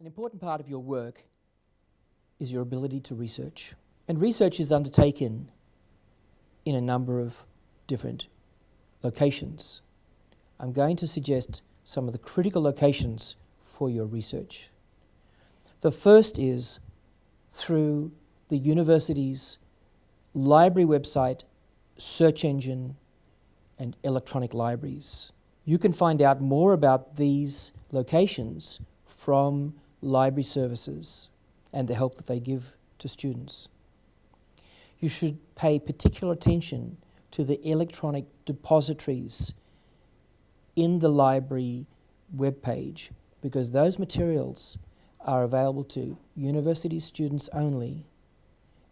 An important part of your work is your ability to research. And research is undertaken in a number of different locations. I'm going to suggest some of the critical locations for your research. The first is through the university's library website, search engine, and electronic libraries. You can find out more about these locations from library services and the help that they give to students. You should pay particular attention to the electronic depositories in the library webpage, because those materials are available to university students only,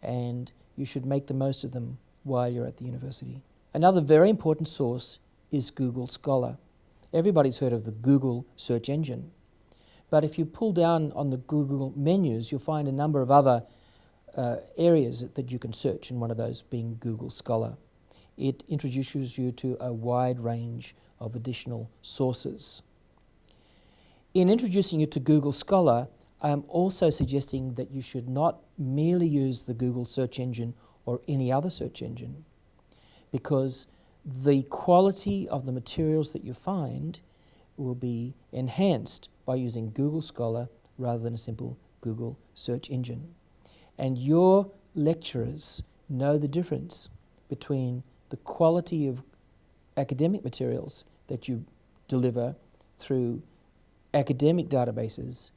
and you should make the most of them while you're at the university. Another very important source is Google Scholar. Everybody's heard of the Google search engine, but if you pull down on the Google menus, you'll find a number of other areas that you can search, and one of those being Google Scholar. It introduces you to a wide range of additional sources. In introducing you to Google Scholar, I am also suggesting that you should not merely use the Google search engine or any other search engine, because the quality of the materials that you find will be enhanced by using Google Scholar rather than a simple Google search engine. And your lecturers know the difference between the quality of academic materials that you deliver through academic databases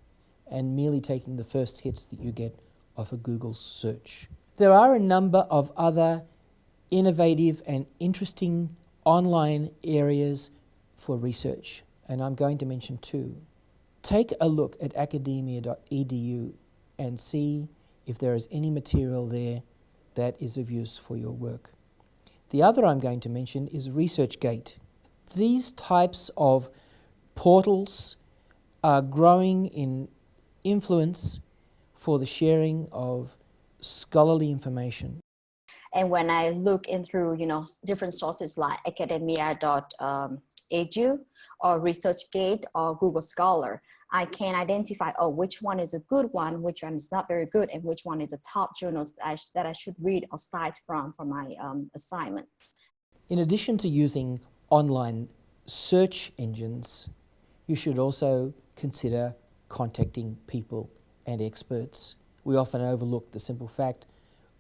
and merely taking the first hits that you get off a Google search. There are a number of other innovative and interesting online areas for research, and I'm going to mention two. Take a look at academia.edu and see if there is any material there that is of use for your work. The other I'm going to mention is ResearchGate. These types of portals are growing in influence for the sharing of scholarly information. And when I look in through, different sources like academia.edu or ResearchGate or Google Scholar, I can identify, which one is a good one, which one is not very good, and which one is the top journals that I should read or cite from for my assignments. In addition to using online search engines, you should also consider contacting people and experts. We often overlook the simple fact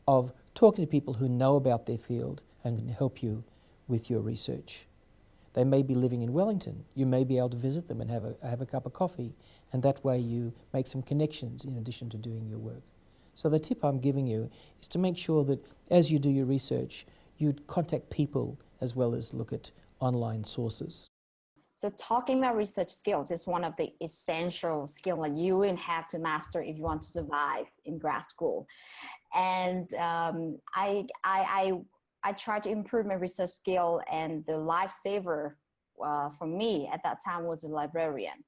of talking to people who know about their field and can help you with your research. They may be living in Wellington. You may be able to visit them and have a cup of coffee, and that way you make some connections in addition to doing your work. So the tip I'm giving you is to make sure that as you do your research, you contact people as well as look at online sources. So talking about research skills is one of the essential skills that you will have to master if you want to survive in grad school. And I try to improve my research skill, and the lifesaver for me at that time was a librarian.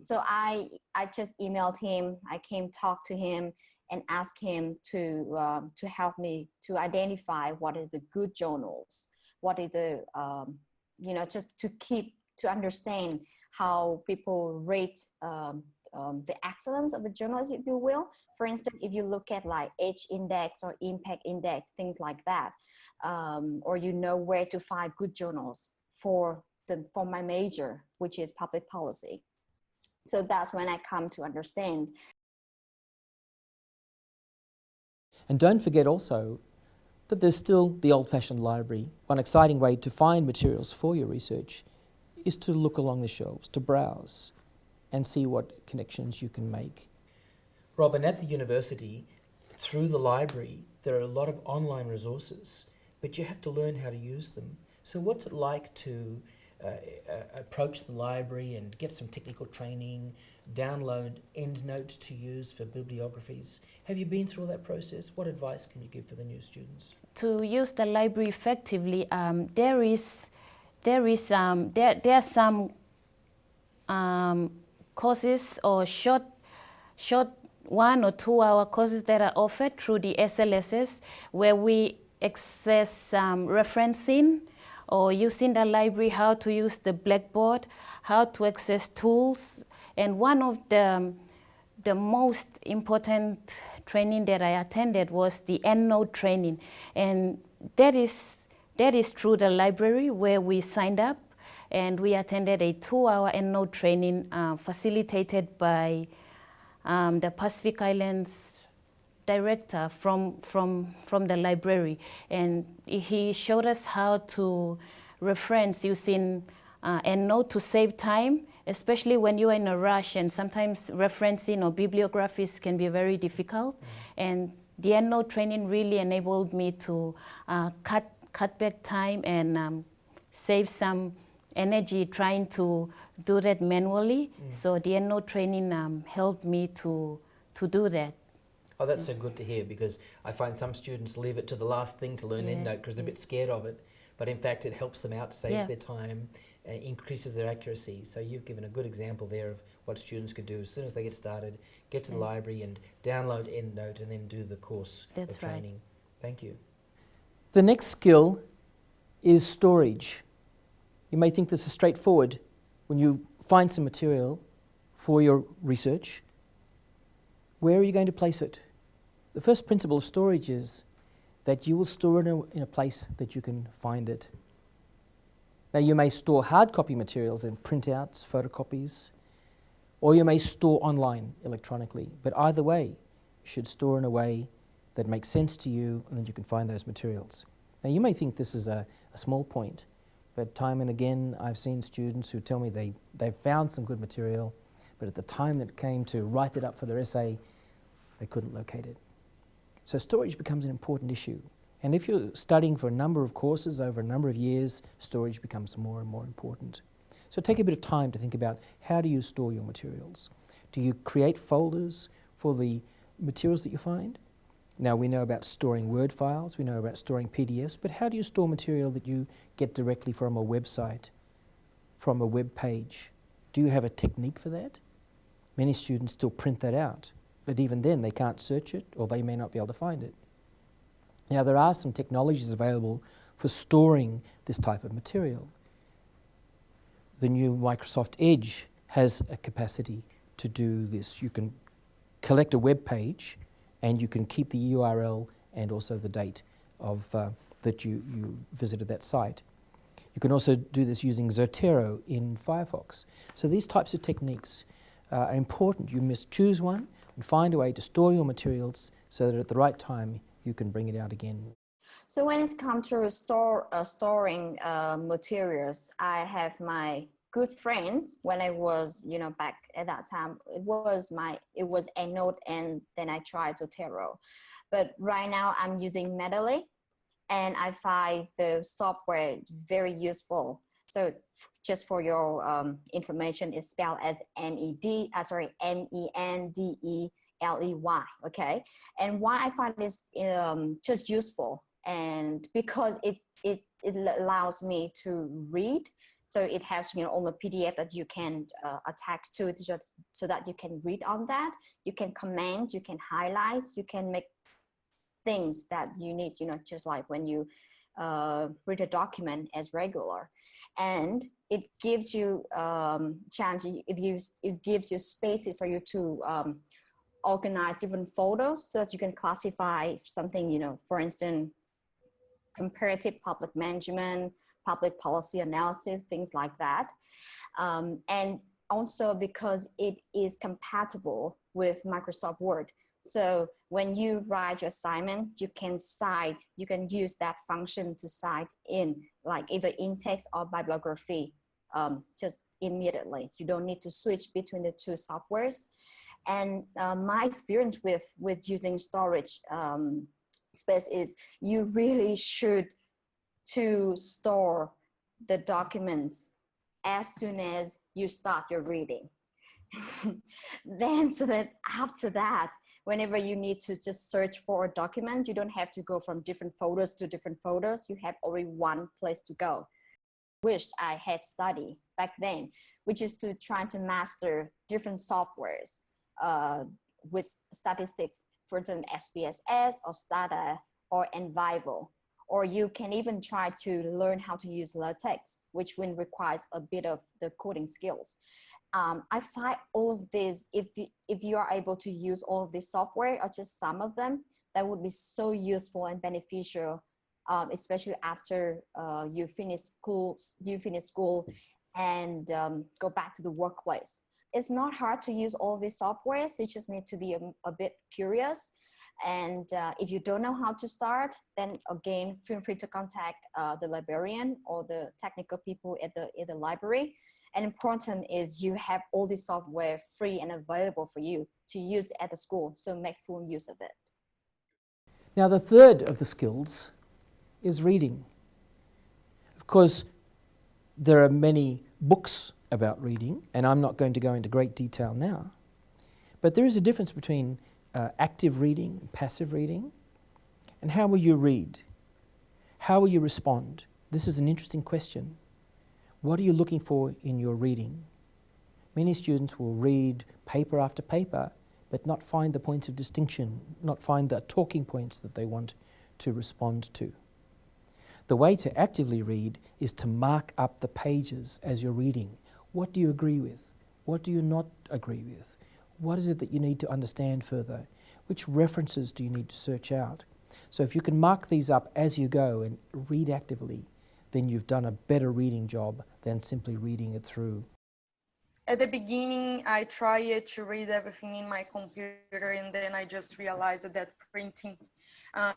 So I just emailed him, I came talk to him and asked him to help me to identify what is the good journals, what is the, just to understand how people rate the excellence of the journals, if you will. For instance, if you look at like H index or impact index, things like that, or where to find good journals for my major, which is public policy. So that's when I come to understand. And don't forget also that there's still the old-fashioned library. One exciting way to find materials for your research is to look along the shelves, to browse and see what connections you can make. Robin, at the university, through the library, there are a lot of online resources, but you have to learn how to use them. So what's it like to approach the library and get some technical training, download EndNote to use for bibliographies? Have you been through that process? What advice can you give for the new students? To use the library effectively, there are some courses or short 1 or 2 hour courses that are offered through the SLSS, where we access referencing or using the library, how to use the Blackboard, how to access tools. And one of the the most important training that I attended was the EndNote training, and that is through the library where we signed up, and we attended a 2-hour EndNote training facilitated by the Pacific Islands director from the library, and he showed us how to reference using EndNote to save time, especially when you're in a rush, and sometimes referencing or bibliographies can be very difficult. And the EndNote training really enabled me to cut back time and save some energy trying to do that manually. So the EndNote training helped me to do that. Oh, that's so good to hear, because I find some students leave it to the last thing to learn EndNote because they're a bit scared of it. But in fact, it helps them out, saves their time, increases their accuracy. So you've given a good example there of what students could do as soon as they get started, get to the library and download EndNote and then do the course of training. Right. Thank you. The next skill is storage. You may think this is straightforward. When you find some material for your research, where are you going to place it? The first principle of storage is that you will store it in a place that you can find it. Now, you may store hard copy materials in printouts, photocopies, or you may store online electronically. But either way, you should store in a way that makes sense to you and that you can find those materials. Now, you may think this is a small point, but time and again, I've seen students who tell me they've found some good material, but at the time that it came to write it up for their essay, they couldn't locate it. So storage becomes an important issue. And if you're studying for a number of courses over a number of years, storage becomes more and more important. So take a bit of time to think about, how do you store your materials? Do you create folders for the materials that you find? Now, we know about storing Word files, we know about storing PDFs, but how do you store material that you get directly from a website, from a web page? Do you have a technique for that? Many students still print that out, but even then they can't search it, or they may not be able to find it. Now, there are some technologies available for storing this type of material. The new Microsoft Edge has a capacity to do this. You can collect a web page and you can keep the URL and also the date of that you visited that site. You can also do this using Zotero in Firefox. So these types of techniques are important. You must choose one and find a way to store your materials so that at the right time you can bring it out again. So when it comes to storing materials, I have my good friends. When I was, back at that time, it was EndNote, and then I tried Zotero. But right now I'm using Mendeley, and I find the software very useful. So just for your information, it's spelled as Mendeley, okay? And why I find this just useful, and because it allows me to read. So it has, all the PDF that you can attach to it, so that you can read on that. You can comment, you can highlight, you can make things that you need, just like when you read a document as regular. And it gives you chance, it gives you spaces for you to organize different photos so that you can classify something, for instance, comparative public management, public policy analysis, things like that. And also because it is compatible with Microsoft Word. So when you write your assignment, you can use that function to cite in, like either in text or bibliography, just immediately. You don't need to switch between the two softwares. And my experience with using storage space is you really should to store the documents as soon as you start your reading. Then, so that after that, whenever you need to just search for a document, you don't have to go from different folders to different folders. You have only one place to go. Wished I had studied back then, which is to try to master different softwares with statistics, for example, SPSS or Stata or Envivo. Or you can even try to learn how to use LaTeX, which requires a bit of the coding skills. I find all of this, if you are able to use all of this software or just some of them, that would be so useful and beneficial, especially after you finish school and go back to the workplace. It's not hard to use all of these softwares. You just need to be a bit curious. And if you don't know how to start, then again, feel free to contact the librarian or the technical people at the library. And important is you have all this software free and available for you to use at the school, so make full use of it. Now, the third of the skills is reading. Of course, there are many books about reading, and I'm not going to go into great detail now, but there is a difference between active reading and passive reading. And how will you read? How will you respond? This is an interesting question. What are you looking for in your reading? Many students will read paper after paper, but not find the points of distinction, not find the talking points that they want to respond to. The way to actively read is to mark up the pages as you're reading. What do you agree with? What do you not agree with? What is it that you need to understand further? Which references do you need to search out? So if you can mark these up as you go and read actively, then you've done a better reading job than simply reading it through. At the beginning, I tried to read everything in my computer, and then I just realized that printing,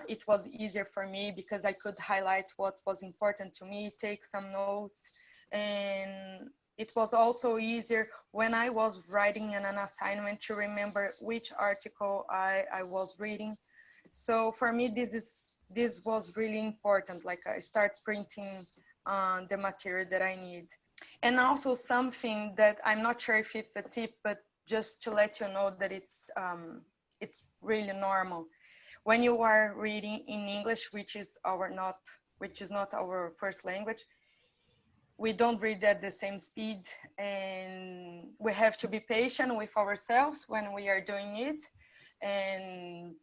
it was easier for me because I could highlight what was important to me, take some notes, and it was also easier when I was writing an assignment to remember which article I was reading. So for me, this was really important. Like I start printing the material that I need. And also something that I'm not sure if it's a tip, but just to let you know that it's really normal. When you are reading in English, which is not our first language, we don't read at the same speed, and we have to be patient with ourselves when we are doing it. And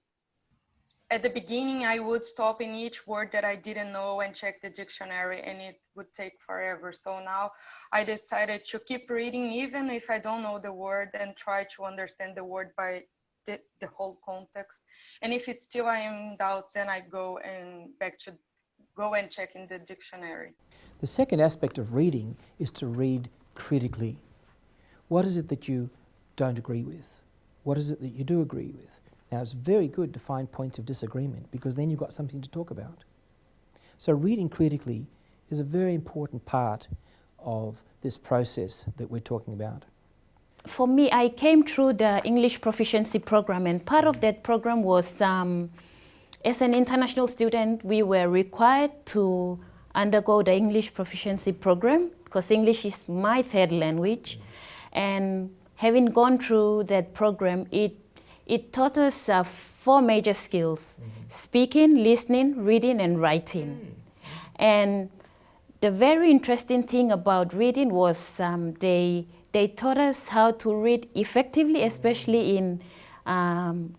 at the beginning, I would stop in each word that I didn't know and check the dictionary, and it would take forever. So now I decided to keep reading, even if I don't know the word, and try to understand the word by the whole context. And if it's still I am in doubt, then I go and check in the dictionary. The second aspect of reading is to read critically. What is it that you don't agree with? What is it that you do agree with? Now, it's very good to find points of disagreement because then you've got something to talk about. So reading critically is a very important part of this process that we're talking about. For me, I came through the English Proficiency program, and part of that program was, as an international student, we were required to undergo the English Proficiency program because English is my third language. And having gone through that program, it taught us 4 major skills: speaking, listening, reading, and writing. And the very interesting thing about reading was they taught us how to read effectively, especially in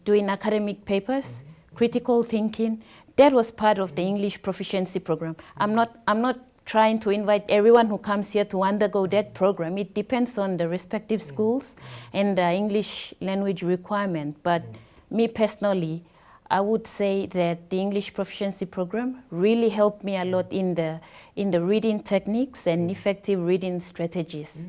doing academic papers, critical thinking. That was part of the English Proficiency program. I'm not trying to invite everyone who comes here to undergo that program. It depends on the respective schools and the English language requirement. But me personally, I would say that the English Proficiency program really helped me a lot in the reading techniques and effective reading strategies.